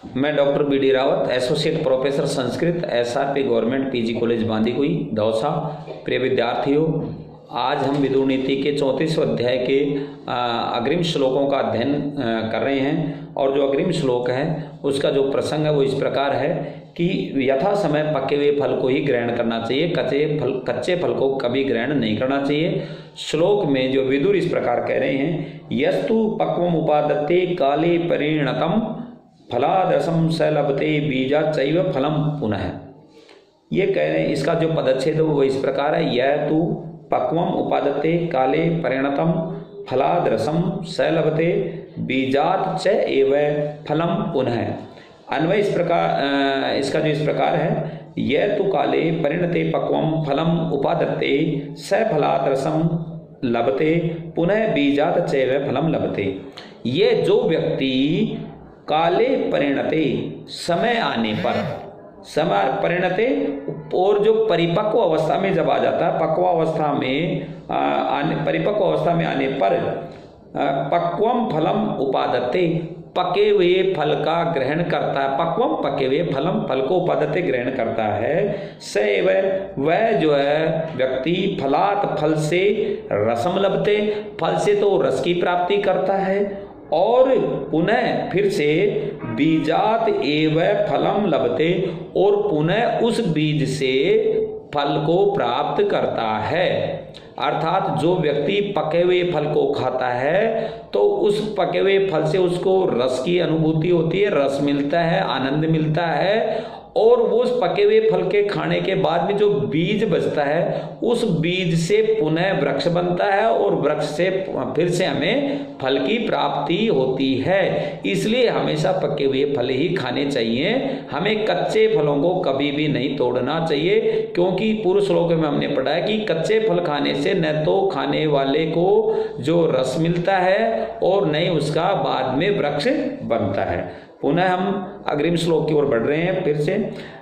मैं doctor B D Rawat, associate professor Sanskrit, SRP government PG college Bandikui Dausa. प्रिय विद्यार्थियों, आज हम विदुर नीति के 34वें अध्याय के अग्रिम श्लोकों का अध्ययन कर रहे हैं। और जो अग्रिम श्लोक है उसका जो प्रसंग है वो इस प्रकार है कि यथा समय पके हुए फल को ही ग्रहण करना चाहिए, कच्चे फल को कभी ग्रहण नहीं करना चाहिए। श्लोक में जो विदुर इस प्रकार कह रहे हैं, यस्तु पक्वम उपादत्ते काले परिणतम फलादरसम स लभते बीजा चैव फलम पुनः। ये कह रहे हैं, इसका जो पदच्छेद है वो इस प्रकार है, यह तु पक्वम उपादत्ते काले परिणतम फलादरसम स लभते बीजात च एव फलम पुनः। अन्वय इस प्रकार, इसका जो इस प्रकार है, यह तु काले परिणते पक्वम फलम उपादत्ते स फलादरसम लभते पुनः बीजात चैव फलम लभते। ये जो व्यक्ति काले परिणते समय आने पर, समय परिणते और जो परिपक्व अवस्था में जब आ जाता है, परिपक्व अवस्था में आने पर पक्वम फलम उपादत्ते, पके हुए फल का ग्रहण करता है। पक्वम पके हुए फलम, फल को उपादत्ते ग्रहण करता है। सैव वह जो है व्यक्ति फलात फल से रसम लभते, फल से तो रस की प्राप्ति करता है, और पुनः फिर से बीजात एव फलम लभते, और पुनः उस बीज से फल को प्राप्त करता है। अर्थात जो व्यक्ति पके हुए फल को खाता है तो उस पके हुए फल से उसको रस की अनुभूति होती है, रस मिलता है, आनंद मिलता है, और वो उस पके हुए फल के खाने के बाद में जो बीज बचता है उस बीज से पुनः वृक्ष बनता है, और वृक्ष से फिर से हमें फल की प्राप्ति होती है। इसलिए हमेशा पके हुए फल ही खाने चाहिए, हमें कच्चे फलों को कभी भी नहीं तोड़ना चाहिए, क्योंकि पूर्व श्लोक में हमने पढ़ा है कि कच्चे फल खाने से न तो खाने वाले को जो रस मिलता है और न ही उसका बाद में वृक्ष बनता है। पुनः हम अग्रिम श्लोक की ओर बढ़ रहे हैं। फिर से,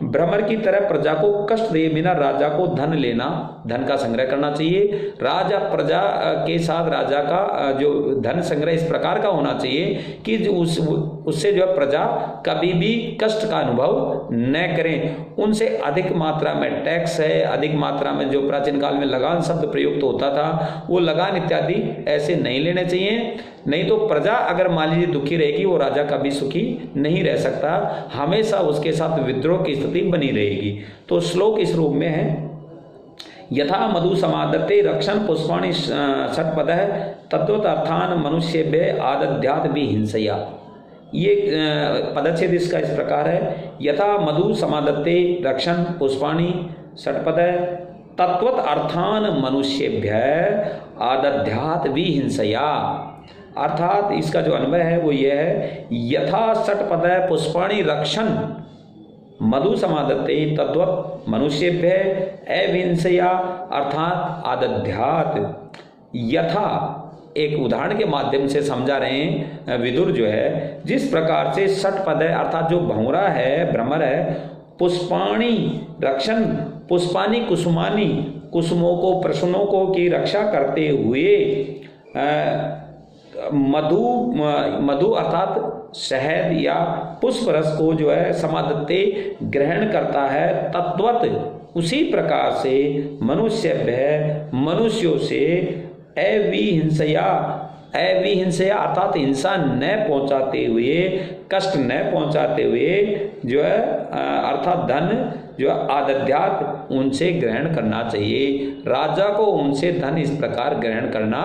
भ्रमर की तरह प्रजा को कष्ट दे बिना राजा को धन लेना, धन का संग्रह करना चाहिए। राजा प्रजा के साथ राजा का जो धन संग्रह इस प्रकार का होना चाहिए कि उससे जो प्रजा कभी भी कष्ट का अनुभव न करें। उनसे अधिक मात्रा में टैक्स है, अधिक मात्रा में जो प्राचीन काल में लगान शब्द प्रयुक्त होता था, वो लगान इत्यादि ऐसे नहीं लेने चाहिए। नहीं तो प्रजा अगर मान लीजिए दुखी रहेगी, वो राजा कभी सुखी नहीं रह सकता, हमेशा उसके साथ विद्रोह की स्थिति बनी रहेगी। तो श्लोक इस रूप में है, यथा मधु समादत्ते रक्षण पुष्पाणि षट्पदः तद्वत् अर्थान मनुष्येभ्यः आदध्यात् विहिंसया। ये पदच्छेद इसका इस प्रकार है, यथा मधु समादत्ते रक्षण पुष्पाणि षट्पदः तद्वत् अर्थान मनुष्येभ्यः आदध्यात् विहिंसया। अर्थात इसका जो अन्वय है वो ये है, यथा षट्पदः पुष्पाणि रक्षण मधु समादत्ते तद्वत् मनुष्येभ्यः अविहिंसया अर्थात आदध्यात्। यथा एक उदाहरण के माध्यम से समझा रहे हैं विदुर जो है, जिस प्रकार से षट्पदः अर्थात जो भंवरा है, भ्रमर है, पुष्पाणि रक्षण, पुष्पानि कुसुमानि, कुसुमों को प्रसन्नों को की रक्षा करते हुए मधु अर्थात शहद या पुष्प रस को जो है समादत्ते ग्रहण करता है, तद्वत् उसी प्रकार से मनुष्यों से अविहिंसया अर्थात हिंसा न पहुंचाते हुए, कष्ट न पहुंचाते हुए जो है अर्थात धन जो आदध्यात उनसे ग्रहण करना चाहिए। राजा को उनसे धन इस प्रकार ग्रहण करना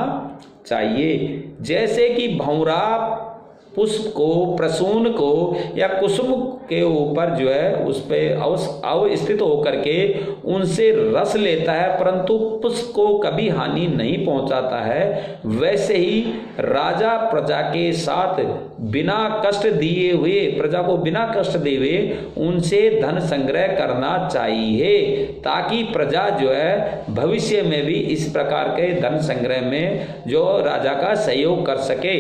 चाहिए, जैसे कि भंवरा पुष्प को, प्रसून को या कुसुम के ऊपर जो है उस पे अवस्थित होकर के उनसे रस लेता है, परंतु पुष्प को कभी हानि नहीं पहुंचाता है, वैसे ही राजा प्रजा के साथ बिना कष्ट दिए हुए, प्रजा को बिना कष्ट दिए हुए उनसे धन संग्रह करना चाहिए, ताकि प्रजा जो है भविष्य में भी इस प्रकार के धन संग्रह में जो राजा का सहयोग कर सके।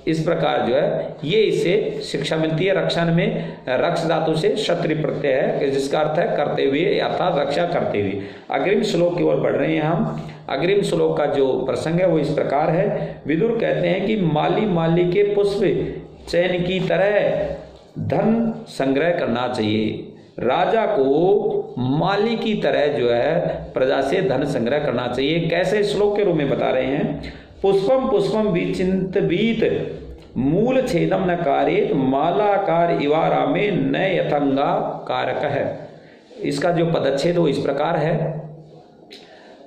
इस प्रकार जो है ये इससे शिक्षा मिलती है। रक्षण में रक्ष धातु से क्षत्रिय प्रत्यय है, जिसका अर्थ है करते हुए अर्थात रक्षा करते हुए। अग्रिम श्लोक की ओर बढ़ रहे हैं हम। अग्रिम श्लोक का जो प्रसंग है वो इस प्रकार है। विदुर कहते हैं कि माली माली के पुष्प चयन की तरह धन संग्रह करना चाहिए। राजा को माली की तरह जो है प्रजा से धन संग्रह करना चाहिए। कैसे? श्लोक के रूप में बता रहे हैं। पुष्पम पुष्पम विचिंतवीत मूल छेदम न कारेत मालाकार इवारामे न यथंगा कारक है। इसका जो पदच्छेद वो इस प्रकार है।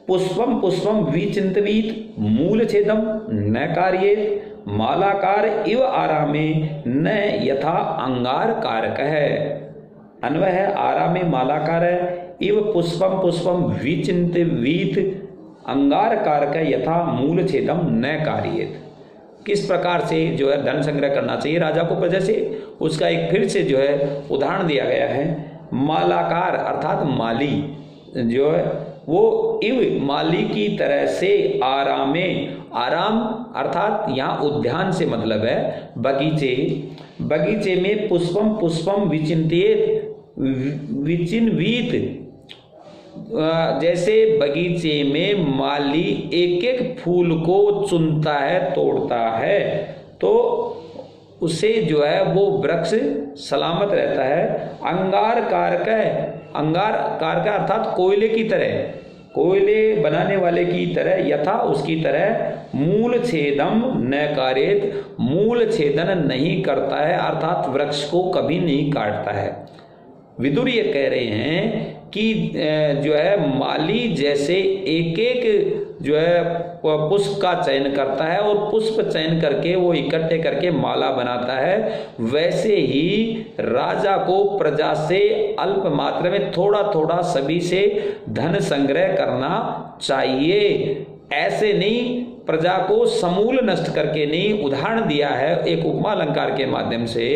पुष्पम पुष्पम विचिंतवीत मूल छेदम न कार्येत मालाकार इव आरामे न यथा अंगार कारक है। अन्वय है, आरामे मालाकार है, इव पुष्पम पुष्पम विचिंतवीत अंगार कारक यथा मूल छेदम न कार्येत। किस प्रकार से जो है धन संग्रह करना चाहिए राजा को प्रजा से, उसका एक फिर से जो है उदाहरण दिया गया है। मालाकार अर्थात माली जो है वो इव माली की तरह से आरामे, आराम अर्थात यहाँ उद्यान से मतलब है बगीचे, बगीचे में पुष्पम पुष्पम विचिंतित विचिन्वित, जैसे बगीचे में माली एक एक फूल को चुनता है, तोड़ता है, तो उसे जो है वो वृक्ष सलामत रहता है। अंगार कारक है, अंगार कारक अर्थात कोयले की तरह, कोयले बनाने वाले की तरह, यथा उसकी तरह, मूल छेदम न कारेत, मूल छेदन नहीं करता है अर्थात वृक्ष को कभी नहीं काटता है। विदुर ये कह रहे हैं कि जो है माली जैसे एक एक जो है पुष्प का चयन करता है और पुष्प चयन करके वो इकट्ठे करके माला बनाता है, वैसे ही राजा को प्रजा से अल्प मात्रा में थोड़ा थोड़ा सभी से धन संग्रह करना चाहिए। ऐसे नहीं प्रजा को समूल नष्ट करके नहीं। उदाहरण दिया है एक उपमा अलंकार के माध्यम से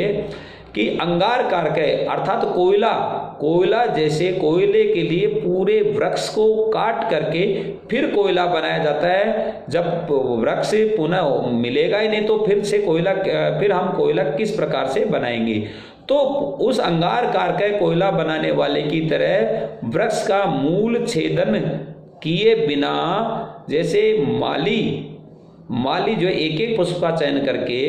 कि अंगार कारक है अर्थात कोयला, कोयला जैसे कोयले के लिए पूरे वृक्ष को काट करके फिर कोयला बनाया जाता है। जब वृक्ष पुनः मिलेगा ही नहीं तो फिर से कोयला, फिर हम कोयला किस प्रकार से बनाएंगे। तो उस अंगार कारक कोयला बनाने वाले की तरह वृक्ष का मूल छेदन किए बिना, जैसे माली जो एक एक पुष्प का चयन करके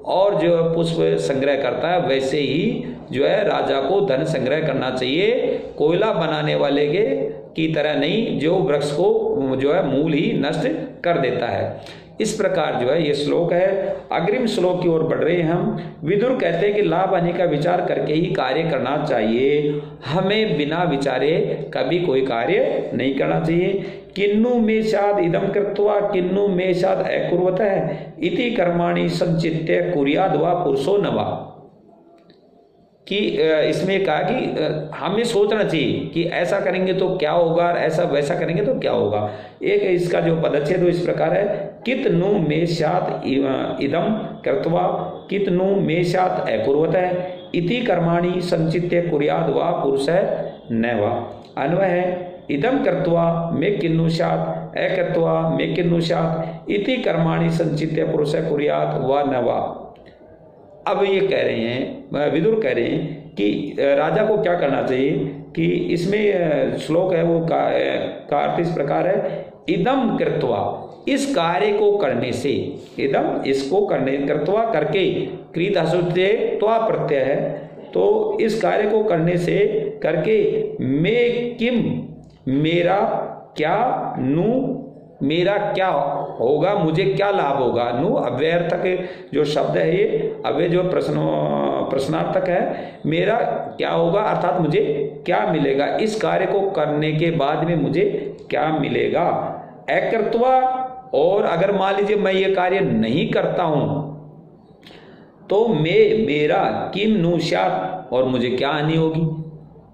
और जो पुष्प संग्रह करता है, वैसे ही जो है राजा को धन संग्रह करना चाहिए, कोयला बनाने वाले के की तरह नहीं जो वृक्ष को जो है मूल ही नष्ट कर देता है। इस प्रकार जो है ये श्लोक है। अग्रिम श्लोक की ओर बढ़ रहे हैं हम। विदुर कहते हैं कि लाभ हानि का विचार करके ही कार्य करना चाहिए, हमें बिना विचारे कभी कोई कार्य नहीं करना चाहिए। किन्नु में शाद इदम कृत्वा किन्नु में शाद अकुर्वतः इति कर्माणि संचित्य कुर्याद वा पुरुषो नवा। कि इसमें कहा कि हमें सोचना चाहिए कि ऐसा करेंगे तो क्या होगा और ऐसा वैसा करेंगे तो क्या होगा। एक इसका जो पदच्छेद इस प्रकार है, कितनु में शात इदम कृत्वा कितनु में शात अकुर्वतः इति कर्माणि संचित्य कुर्याद वा पुरुषः नैवा। अन्वय है, इदम कृत्वा में किन्नुषात अकृत्वा में किन्नुषात इति कर्माणि संचित्य पुरुषः कुर्यात वा नवा। अब ये कह रहे हैं, विदुर कह रहे हैं कि राजा को क्या करना चाहिए कि इसमें श्लोक है वो का अर्थ इस प्रकार है, इदम कृत्वा, इस कार्य को करने से, इदम इसको करने, कृत्वा करके, कृत हसुते त्वा प्रत्यय है, तो इस कार्य को करने से करके मैं किम, मेरा क्या, नु मेरा क्या होगा, मुझे क्या लाभ होगा। नु अव्यर्थक जो शब्द है ये, अव्यय जो प्रश्नार्थक है, मेरा क्या होगा अर्थात मुझे क्या मिलेगा, इस कार्य को करने के बाद में मुझे क्या मिलेगा। अकृत्वा, और अगर मान लीजिए मैं ये कार्य नहीं करता हूं तो मेरा किम नु स्यात्, और मुझे क्या हानि होगी।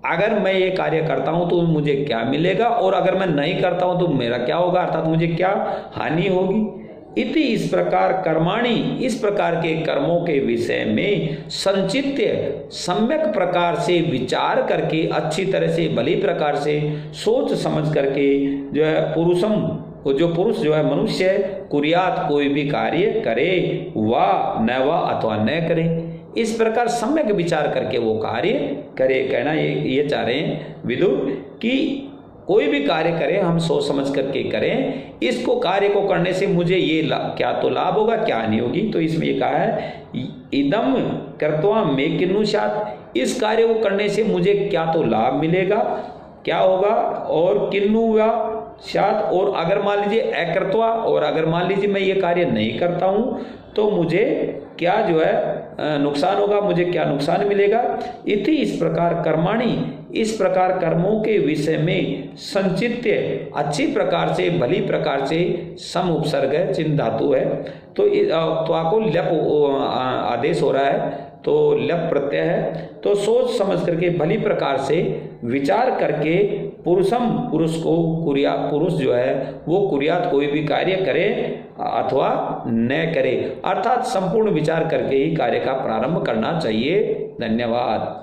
अगर मैं ये कार्य करता हूं तो मुझे क्या मिलेगा, और अगर मैं नहीं करता हूं तो मेरा क्या होगा अर्थात मुझे क्या हानि होगी। इति, इस प्रकार कर्माणि, इस प्रकार के कर्मों के विषय में संचित्य, सम्यक प्रकार से विचार करके, अच्छी तरह से भली प्रकार से सोच समझ करके जो है पुरुषम, जो पुरुष जो है मनुष्य कुर्यात, कोई भी कार्य करे, वा न वा अथवा न करे, इस प्रकार सम्यक विचार करके वो कार्य करे। कहना ये चाह रहे हैं विदुर कि कोई भी कार्य करें हम सोच समझ करके करें, इसको कार्य को करने से मुझे ये क्या तो लाभ होगा क्या हानि होगी। तो इसमें ये कहा है इदम कृत्वा मे किन्नु स्यात्, इस कार्य को करने से मुझे क्या तो लाभ मिलेगा, क्या होगा, और किन्नु वा स्यात्, और अगर मान लीजिए अकृत्वा, और अगर मान लीजिए मैं ये कार्य नहीं करता हूं तो मुझे क्या जो है नुकसान होगा, मुझे क्या नुकसान मिलेगा। इति इस प्रकार कर्माणि, इस प्रकार कर्मों के विषय में संचित्य अच्छी प्रकार से भली प्रकार से सम उपसर्ग है, चिन्ह धातु है, तो त्वा लप आदेश हो रहा है, तो लप प्रत्यय है। तो सोच समझ करके भली प्रकार से विचार करके पुरुषम, पुरुष को कुर्या, पुरुष जो है वो कुर्यात कोई भी कार्य करे अथवा न करे, अर्थात संपूर्ण विचार करके ही कार्य का प्रारंभ करना चाहिए। धन्यवाद।